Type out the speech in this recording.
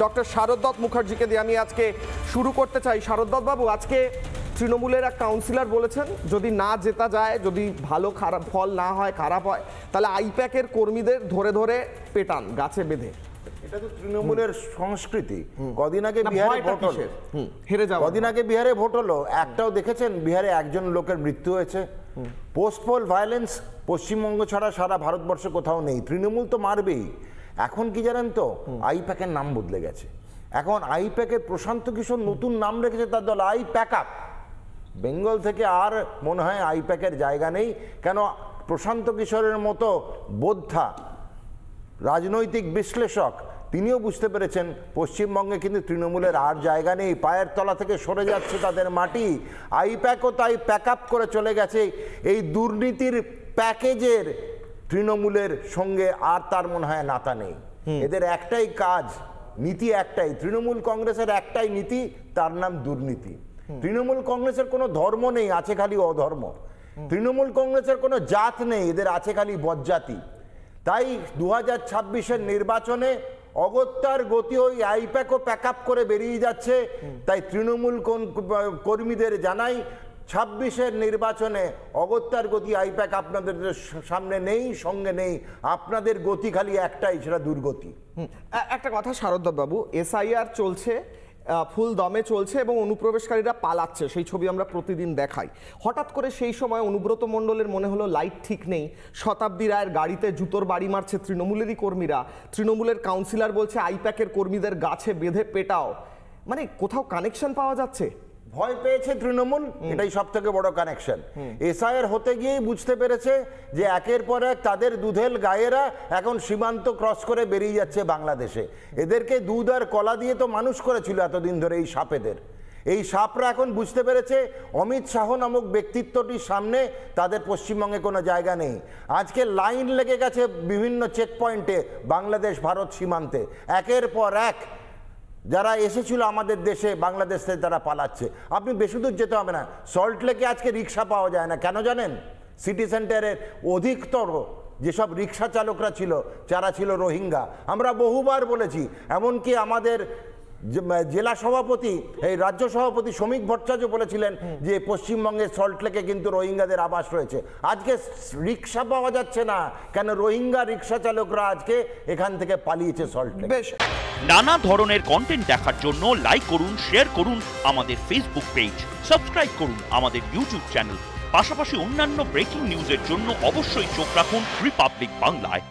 Doctor শারদত্ত মুখার্জিকে দিয়ে আমি আজকে শুরু করতে চাই। শারদত্ত বাবু, আজকে তৃণমূলের এক কাউন্সিলর বলেছেন যদি না জেতা যায়, যদি ভালো খারাপ ফল না হয়, খারাপ হয়, তাহলে আইপ্যাকের কর্মীদের ধরে ধরে পেটান গাছে বেঁধে। এটা তো তৃণমূলের সংস্কৃতি। কদিন আগে বিহারে ভোট হলো, হেরে যাওয়া, কদিন আগে বিহারে ভোট হলো, একটাও দেখেছেন বিহারে একজন লোকের মৃত্যু হয়েছে? পোস্টপোল ভায়োলেন্স পশ্চিমবঙ্গ ছাড়া সারা ভারতবর্ষে কোথাও নেই। তৃণমূল তো মারবেই। এখন কি জানেন তো, আইপ্যাকের নাম বদলে গেছে। এখন আইপ্যাকের প্রশান্ত কিশোর নতুন নাম রেখেছে তার দল, আইপ্যাক আপ। বেঙ্গল থেকে আর মনে হয় আইপ্যাকের জায়গা নেই। কেন, প্রশান্ত কিশোরের মতো বোদ্ধা রাজনৈতিক বিশ্লেষক তিনিও বুঝতে পেরেছেন পশ্চিমবঙ্গে কিন্তু তৃণমূলের আর জায়গা নেই। পায়ের তলা থেকে সরে যাচ্ছে তাদের মাটি। আইপ্যাকও তাই প্যাক আপ করে চলে গেছে এই দুর্নীতির প্যাকেজের তৃণমূলের সঙ্গে। আর তার মনে হয় নাতা নেই। এদের একটাই কাজ, নীতি একটাই। তৃণমূল কংগ্রেসের একটাই নীতি, তার নাম দুর্নীতি। তৃণমূল কংগ্রেসের কোনো ধর্ম নেই, আছে খালি অধর্ম। তৃণমূল কংগ্রেসের কোনো জাত নেই, এদের আছে খালি বজ্জাতি। তাই 2026-এর নির্বাচনে অগত্যার গতি ওই আইপ্যাকও প্যাক আপ করে বেরিয়ে যাচ্ছে। তাই তৃণমূল কর্মীদের জানাই, 26-এর নির্বাচনে অগত্যার গতি আইপ্যাক আপনাদের সামনে নেই, সঙ্গে নেই। আপনাদের গতি খালি একটাই, সেটা দুর্গতি। একটা কথা শারদত্ত বাবু, এসআইআর চলছে, ফুল দমে চলছে এবং অনুপ্রবেশকারীরা পালাচ্ছে, সেই ছবি আমরা প্রতিদিন দেখাই। হঠাৎ করে সেই সময় অনুব্রত মণ্ডলের মনে হলো লাইট ঠিক নেই, শতাব্দী রায়ের গাড়িতে জুতোর বাড়ি মারছে তৃণমূলেরই কর্মীরা। তৃণমূলের কাউন্সিলর বলছে আইপ্যাকের কর্মীদের গাছে বেঁধে পেটাও। মানে কোথাও কানেকশন পাওয়া যাচ্ছে? ভয় পেয়েছে তৃণমূল, এটাই সব থেকে বড় কানেকশন। এসআইআর হতে গিয়েই বুঝতে পেরেছে যে একের পর এক তাদের দুধেল গায়েরা এখন সীমান্ত ক্রস করে বেরিয়ে যাচ্ছে বাংলাদেশে। এদেরকে দুধ আর কলা দিয়ে তো মানুষ করেছিল এতদিন ধরে এই সাপেদের। এই সাপরা এখন বুঝতে পেরেছে অমিত শাহ নামক ব্যক্তিত্বটির সামনে তাদের পশ্চিমবঙ্গে কোনো জায়গা নেই। আজকে লাইন লেগে গেছে বিভিন্ন চেকপয়েন্টে বাংলাদেশ ভারত সীমান্তে। একের পর এক যারা এসেছিল আমাদের দেশে, বাংলাদেশ থেকে তারা পালাচ্ছে। আপনি বেশি দূর যেতে হবে না, সল্টলেকে আজকে রিক্সা পাওয়া যায় না। কেন জানেন? সিটি সেন্টারের অধিকতর যেসব রিক্সা চালকরা ছিল, যারা ছিল রোহিঙ্গা। আমরা বহুবার বলেছি, এমনকি আমাদের জেলা সভাপতি, এই রাজ্য সভাপতি শ্রমিক ভট্টাচার্য বলেছিলেন যে পশ্চিমবঙ্গের সল্টলেকে কিন্তু রোহিঙ্গাদের আবাস রয়েছে। আজকে রিক্সা পাওয়া যাচ্ছে না, কেন? রোহিঙ্গা রিক্সা চালকরা আজকে এখান থেকে পালিয়েছে সল্টলেক। বেশ, নানা ধরনের কন্টেন্ট দেখার জন্য লাইক করুন, শেয়ার করুন আমাদের ফেসবুক পেজ, সাবস্ক্রাইব করুন আমাদের ইউটিউব চ্যানেল। পাশাপাশি অন্যান্য ব্রেকিং নিউজের জন্য অবশ্যই চোখ রাখুন রিপাবলিক বাংলায়।